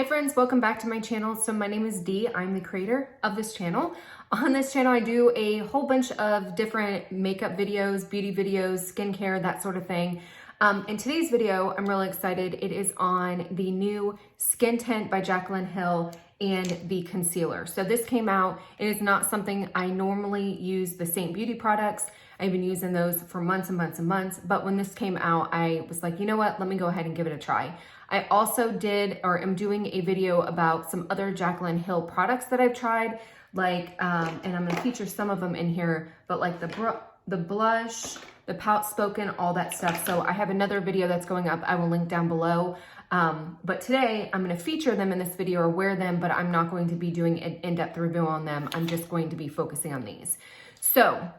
friends, welcome back to my channel. So my name is Dee. I'm the creator of this channel. On this channel, I do a whole bunch of different makeup videos, beauty videos, skincare, that sort of thing. In today's video, I'm really excited. It is on the new Skin Tint by Jaclyn Hill and the concealer. So this came out. It is not something I normally use, the same beauty products. I've been using those for months and months and months. But when this came out, I was like, you know what? Let me go ahead and give it a try. I also am doing a video about some other Jaclyn Hill products that I've tried, like, and I'm gonna feature some of them in here, but like the blush, the Pout Spoken, all that stuff. So I have another video that's going up. I will link down below. But today I'm gonna feature them in this video or wear them, but I'm not going to be doing an in-depth review on them. I'm just going to be focusing on these. So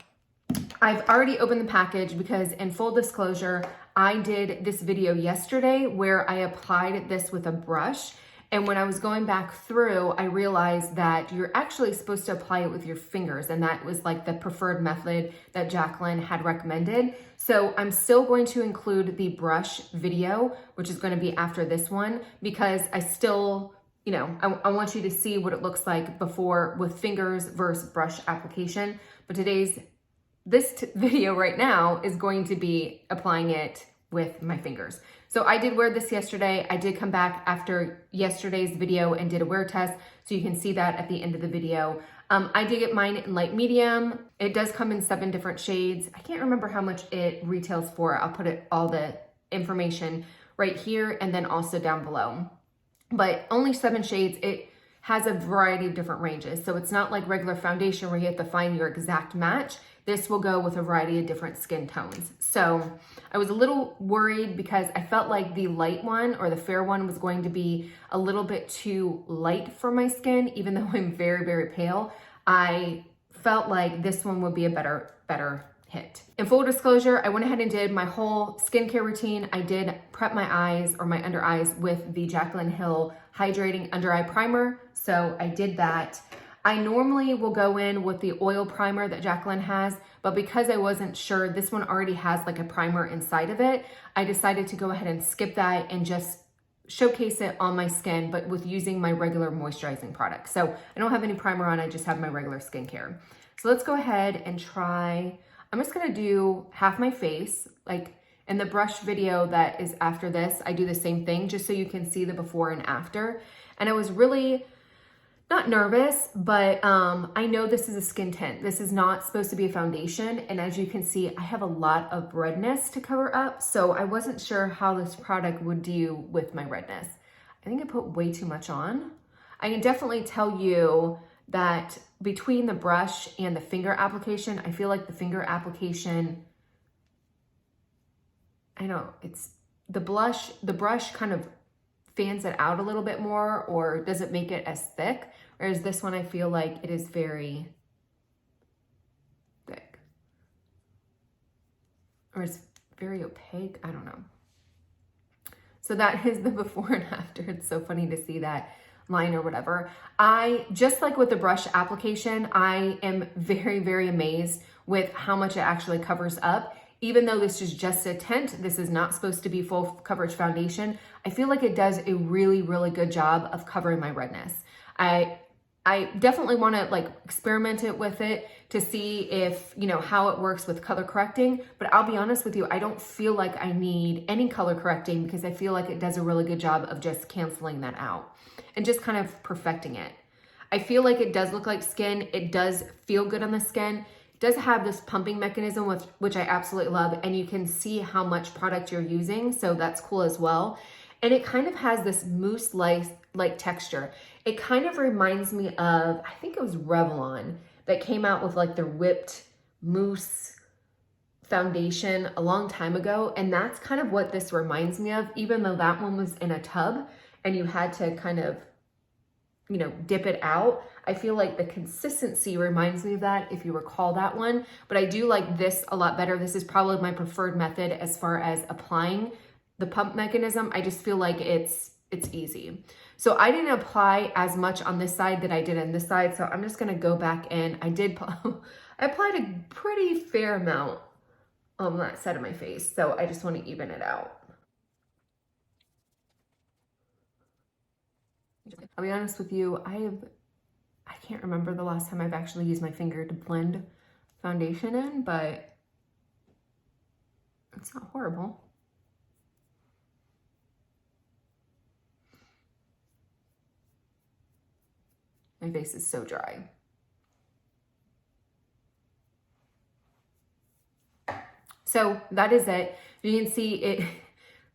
I've already opened the package because, in full disclosure, I did this video yesterday where I applied this with a brush. And when I was going back through, I realized that you're actually supposed to apply it with your fingers. And that was like the preferred method that Jaclyn had recommended. So I'm still going to include the brush video, which is going to be after this one, because I still, I want you to see what it looks like before with fingers versus brush application. But this video right now is going to be applying it with my fingers. So I did wear this yesterday. I did come back after yesterday's video and did a wear test. So you can see that at the end of the video. I did get mine in light medium. It does come in 7 different shades. I can't remember how much it retails for. I'll put all the information right here and then also down below. But only 7 shades. It has a variety of different ranges. So it's not like regular foundation where you have to find your exact match. This will go with a variety of different skin tones. So I was a little worried because I felt like the light one or the fair one was going to be a little bit too light for my skin, even though I'm very, very pale. I felt like this one would be a better hit. In full disclosure, I went ahead and did my whole skincare routine. I did prep my eyes or my under eyes with the Jaclyn Hill Hydrating Under Eye Primer. So I did that. I normally will go in with the oil primer that Jaclyn has, but because I wasn't sure, this one already has like a primer inside of it, I decided to go ahead and skip that and just showcase it on my skin, but with using my regular moisturizing product. So I don't have any primer on, I just have my regular skincare. So let's go ahead and try. I'm just gonna do half my face, like in the brush video that is after this, I do the same thing just so you can see the before and after. And I was really not nervous, but I know this is a skin tint. This is not supposed to be a foundation. And as you can see, I have a lot of redness to cover up. So I wasn't sure how this product would do with my redness. I think I put way too much on. I can definitely tell you that between the brush and the finger application, I feel like the finger application, I know it's the brush kind of fans it out a little bit more or doesn't make it as thick. Whereas this one, I feel like it is very thick. Or it's very opaque, I don't know. So that is the before and after. It's so funny to see that line or whatever. Just like with the brush application, I am very, very amazed with how much it actually covers up. Even though this is just a tint, this is not supposed to be full coverage foundation, I feel like it does a really, really good job of covering my redness. I definitely want to like experiment it with it to see if, how it works with color correcting, but I'll be honest with you, I don't feel like I need any color correcting because I feel like it does a really good job of just canceling that out and just kind of perfecting it. I feel like it does look like skin. It does feel good on the skin. Does have this pumping mechanism, which I absolutely love, and you can see how much product you're using, so that's cool as well. And it kind of has this mousse-like texture. It kind of reminds me of, I think it was Revlon that came out with like their whipped mousse foundation a long time ago, and that's kind of what this reminds me of, even though that one was in a tub and you had to kind of dip it out. I feel like the consistency reminds me of that, if you recall that one, but I do like this a lot better. This is probably my preferred method as far as applying the pump mechanism. I just feel like it's easy. So I didn't apply as much on this side that I did on this side. So I'm just gonna go back in. I applied a pretty fair amount on that side of my face. So I just wanna even it out. I'll be honest with you, I can't remember the last time I've actually used my finger to blend foundation in, but it's not horrible. My face is so dry. So that is it. You can see it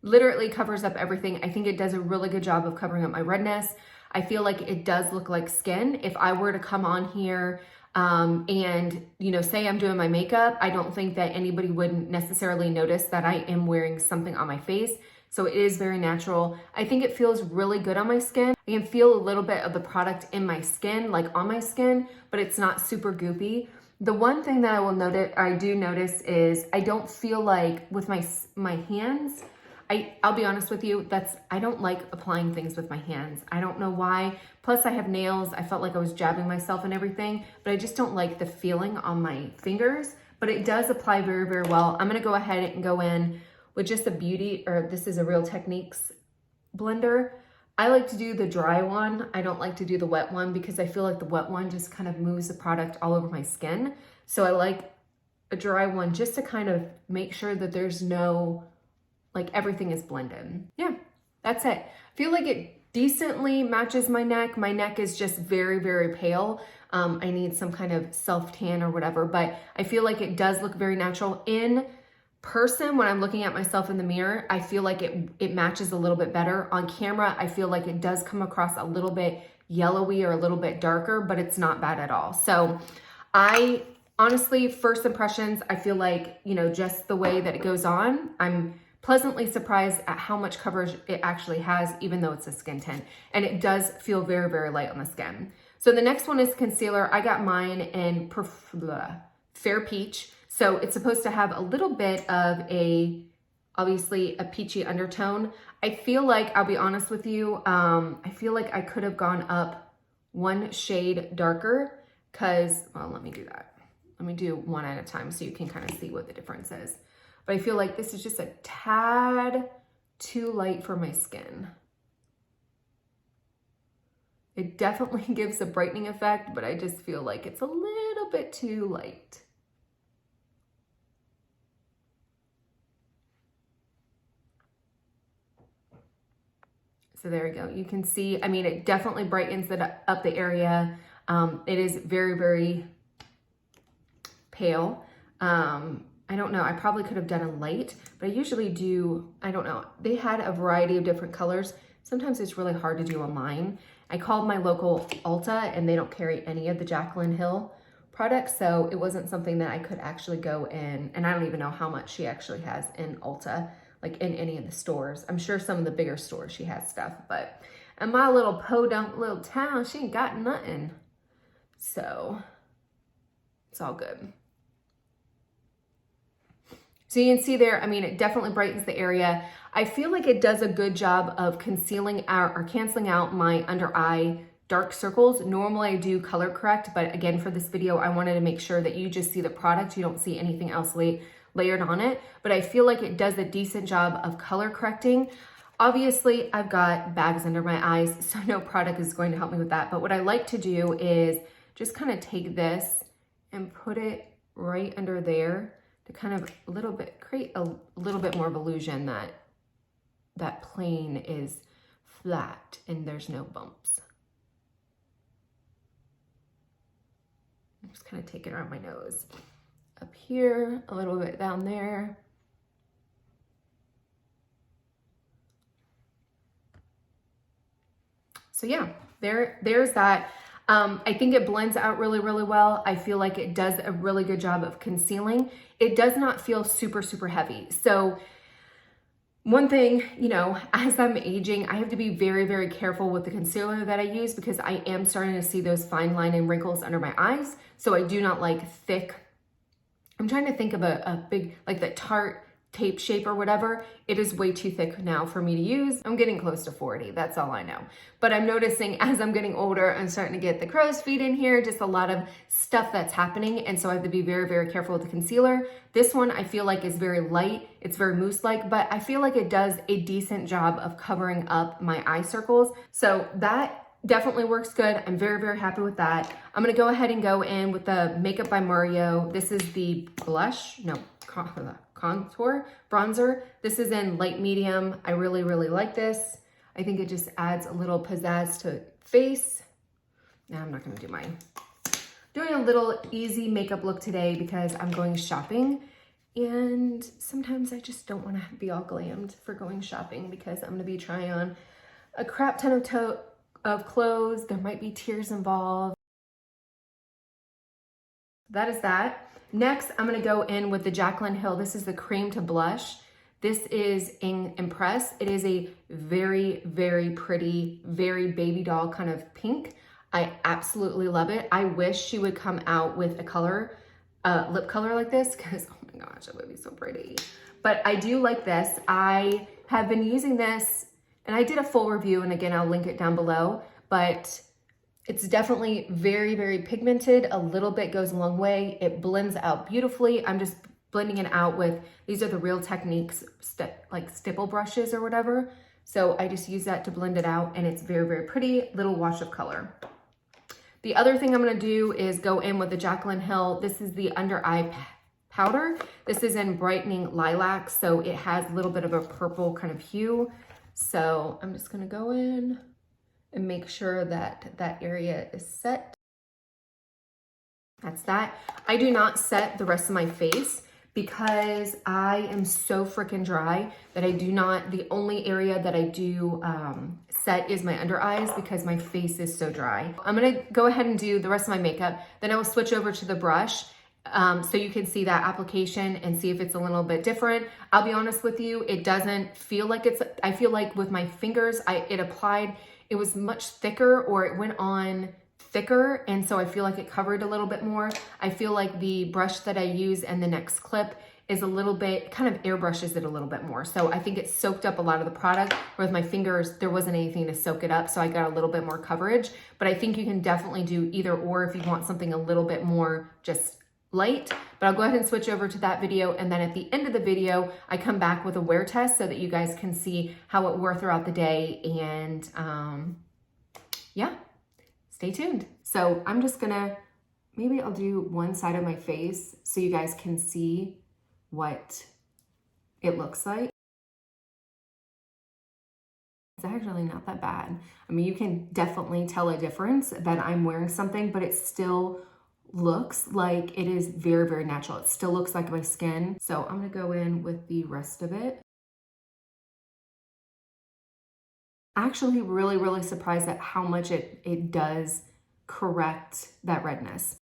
literally covers up everything. I think it does a really good job of covering up my redness. I feel like it does look like skin. If I were to come on here and, you know, say I'm doing my makeup, I don't think that anybody would necessarily notice that I am wearing something on my face. So it is very natural. I think it feels really good on my skin. I can feel a little bit of the product in my skin, like on my skin, but it's not super goopy. The one thing that I do notice is I don't feel like with my hands, I'll be honest with you, I don't like applying things with my hands. I don't know why. Plus I have nails. I felt like I was jabbing myself and everything, but I just don't like the feeling on my fingers, but it does apply very, very well. I'm gonna go ahead and go in with just a this is a Real Techniques blender. I like to do the dry one. I don't like to do the wet one because I feel like the wet one just kind of moves the product all over my skin. So I like a dry one just to kind of make sure that there's no, like everything is blended. Yeah, that's it. I feel like it decently matches my neck. My neck is just very, very pale. I need some kind of self-tan or whatever, but I feel like it does look very natural. In person, when I'm looking at myself in the mirror, I feel like it matches a little bit better. On camera, I feel like it does come across a little bit yellowy or a little bit darker, but it's not bad at all. So I honestly, first impressions, I feel like, you know, just the way that it goes on, I'm pleasantly surprised at how much coverage it actually has, even though it's a skin tint. And it does feel very, very light on the skin. So the next one is concealer. I got mine in Fair Peach. So it's supposed to have a little bit of obviously a peachy undertone. I feel like, I'll be honest with you, I feel like I could have gone up one shade darker well, let me do that. Let me do one at a time so you can kind of see what the difference is. But I feel like this is just a tad too light for my skin. It definitely gives a brightening effect, but I just feel like it's a little bit too light. So there we go. You can see, I mean, it definitely brightens up the area. It is very, very pale. I don't know, I probably could have done a light, but I usually do, I don't know. They had a variety of different colors. Sometimes it's really hard to do online. I called my local Ulta and they don't carry any of the Jaclyn Hill products, so it wasn't something that I could actually go in, and I don't even know how much she actually has in Ulta, like in any of the stores. I'm sure some of the bigger stores she has stuff, but in my little podunk little town, she ain't got nothing. So it's all good. So you can see there, I mean, it definitely brightens the area. I feel like it does a good job of concealing out or canceling out my under eye dark circles. Normally I do color correct, but again, for this video, I wanted to make sure that you just see the product. You don't see anything else layered on it, but I feel like it does a decent job of color correcting. Obviously, I've got bags under my eyes, so no product is going to help me with that. But what I like to do is just kind of take this and put it right under there to kind of create a little bit more of illusion that plane is flat and there's no bumps. I'm just kind of take it around my nose. Up here, a little bit down there. So yeah, there's that. I think it blends out really, really well. I feel like it does a really good job of concealing. It does not feel super, super heavy. So one thing, you know, as I'm aging, I have to be very, very careful with the concealer that I use because I am starting to see those fine line and wrinkles under my eyes. So I do not like thick. I'm trying to think of a big, like the Tarte tape shape or whatever. It is way too thick now for me to use. I'm getting close to 40, that's all I know. But I'm noticing as I'm getting older, I'm starting to get the crow's feet in here, just a lot of stuff that's happening. And so I have to be very, very careful with the concealer. This one I feel like is very light. It's very mousse-like, but I feel like it does a decent job of covering up my eye circles. So that definitely works good. I'm very, very happy with that. I'm gonna go ahead and go in with the Makeup by Mario. This is the blush, no, contour bronzer. This is in light medium. I really, really like this. I think it just adds a little pizzazz to face. Now I'm not gonna do mine. Doing a little easy makeup look today because I'm going shopping, and sometimes I just don't want to be all glammed for going shopping because I'm gonna be trying on a crap ton of clothes. There might be tears involved. That is that. Next, I'm gonna go in with the Jaclyn Hill. This is the cream to blush. This is in Impress. It is a very, very pretty, very baby doll kind of pink. I absolutely love it. I wish she would come out with a color, lip color like this, because oh my gosh, it would be so pretty. But I do like this. I have been using this, and I did a full review, and again, I'll link it down below, but it's definitely very, very pigmented. A little bit goes a long way. It blends out beautifully. I'm just blending it out with, these are the Real Techniques like stipple brushes or whatever. So I just use that to blend it out, and it's very, very pretty, little wash of color. The other thing I'm gonna do is go in with the Jaclyn Hill. This is the under eye powder. This is in Brightening Lilac, so it has a little bit of a purple kind of hue. So I'm just gonna go in and make sure that that area is set. That's that. I do not set the rest of my face because I am so freaking dry that I do not, the only area that I do set is my under eyes because my face is so dry. I'm gonna go ahead and do the rest of my makeup. Then I will switch over to the brush so you can see that application and see if it's a little bit different. I'll be honest with you, it doesn't feel like it's, I feel like with my fingers, it applied, it was much thicker, or it went on thicker, and so I feel like it covered a little bit more. I feel like the brush that I use in the next clip is a little bit, kind of airbrushes it a little bit more. So I think it soaked up a lot of the product, whereas my fingers, there wasn't anything to soak it up, so I got a little bit more coverage. But I think you can definitely do either or if you want something a little bit more just light. But I'll go ahead and switch over to that video, and then at the end of the video, I come back with a wear test so that you guys can see how it wore throughout the day, and yeah. Stay tuned. So I'm just gonna, maybe I'll do one side of my face so you guys can see what it looks like. It's actually not that bad. I mean, you can definitely tell a difference that I'm wearing something, but it still looks like it is very, very natural. It still looks like my skin. So I'm gonna go in with the rest of it. Actually really, really surprised at how much it does correct that redness.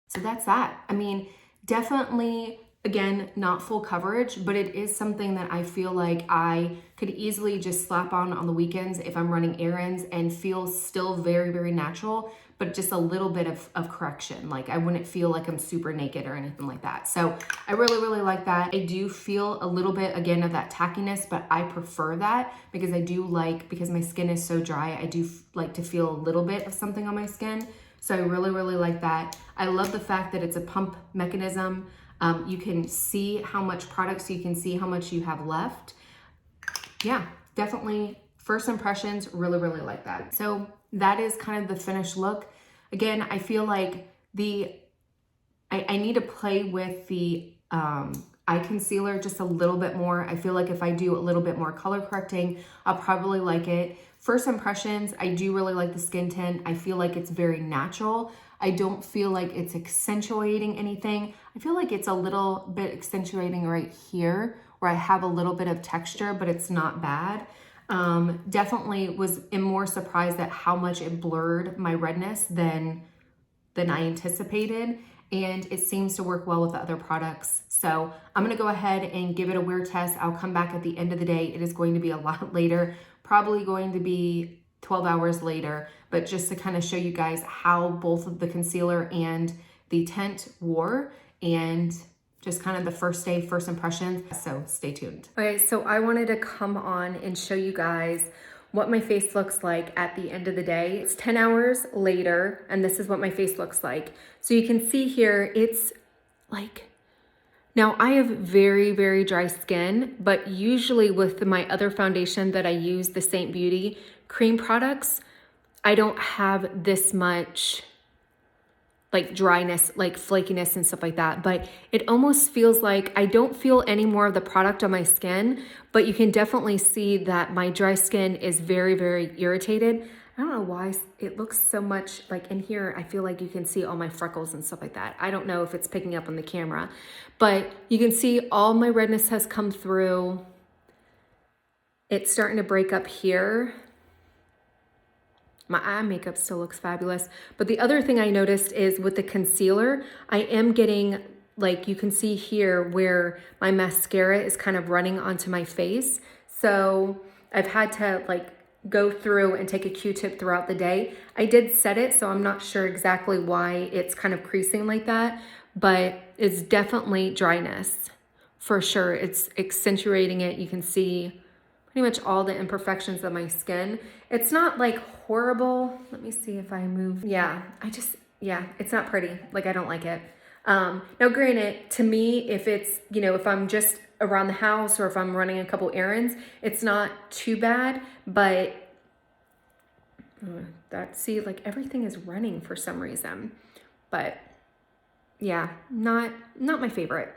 So that's that. I mean, definitely, again, not full coverage, but it is something that I feel like I could easily just slap on the weekends if I'm running errands and feel still very, very natural, but just a little bit of correction. Like I wouldn't feel like I'm super naked or anything like that. So I really, really like that. I do feel a little bit, again, of that tackiness, but I prefer that because I do like, because my skin is so dry, I do like to feel a little bit of something on my skin. So I really, really like that. I love the fact that it's a pump mechanism. You can see how much product, so you can see how much you have left. Yeah, definitely first impressions, really, really like that. So that is kind of the finished look. Again, I feel like I need to play with the eye concealer just a little bit more. I feel like if I do a little bit more color correcting, I'll probably like it. First impressions, I do really like the skin tint. I feel like it's very natural. I don't feel like it's accentuating anything. I feel like it's a little bit accentuating right here where I have a little bit of texture, but it's not bad. Definitely am more surprised at how much it blurred my redness than I anticipated. And it seems to work well with the other products. So I'm gonna go ahead and give it a wear test. I'll come back at the end of the day. It is going to be a lot later, probably going to be 12 hours later, but just to kind of show you guys how both of the concealer and the tint wore, and just kind of the first day, first impressions. So stay tuned. Okay, so I wanted to come on and show you guys what my face looks like at the end of the day. It's 10 hours later, and this is what my face looks like. So you can see here, it's like Now I have very, very dry skin, but usually with my other foundation that I use, the Saint Beauty cream products, I don't have this much like dryness, like flakiness and stuff like that. But it almost feels like I don't feel any more of the product on my skin, but you can definitely see that my dry skin is very, very irritated. I don't know why it looks so much like in here. I feel like you can see all my freckles and stuff like that. I don't know if it's picking up on the camera, but you can see all my redness has come through. It's starting to break up here. My eye makeup still looks fabulous. But the other thing I noticed is with the concealer, I am getting, like you can see here where my mascara is kind of running onto my face. So I've had to like go through and take a Q-tip throughout the day. I did set it, so I'm not sure exactly why it's kind of creasing like that, but it's definitely dryness for sure. It's accentuating it. You can see pretty much all the imperfections of my skin. It's not like horrible. Let me see if I move. Yeah, it's not pretty. Like, I don't like it. Now granted, to me, if it's, you know, if I'm just around the house or if I'm running a couple errands, it's not too bad, but see, like everything is running for some reason, but yeah, not my favorite.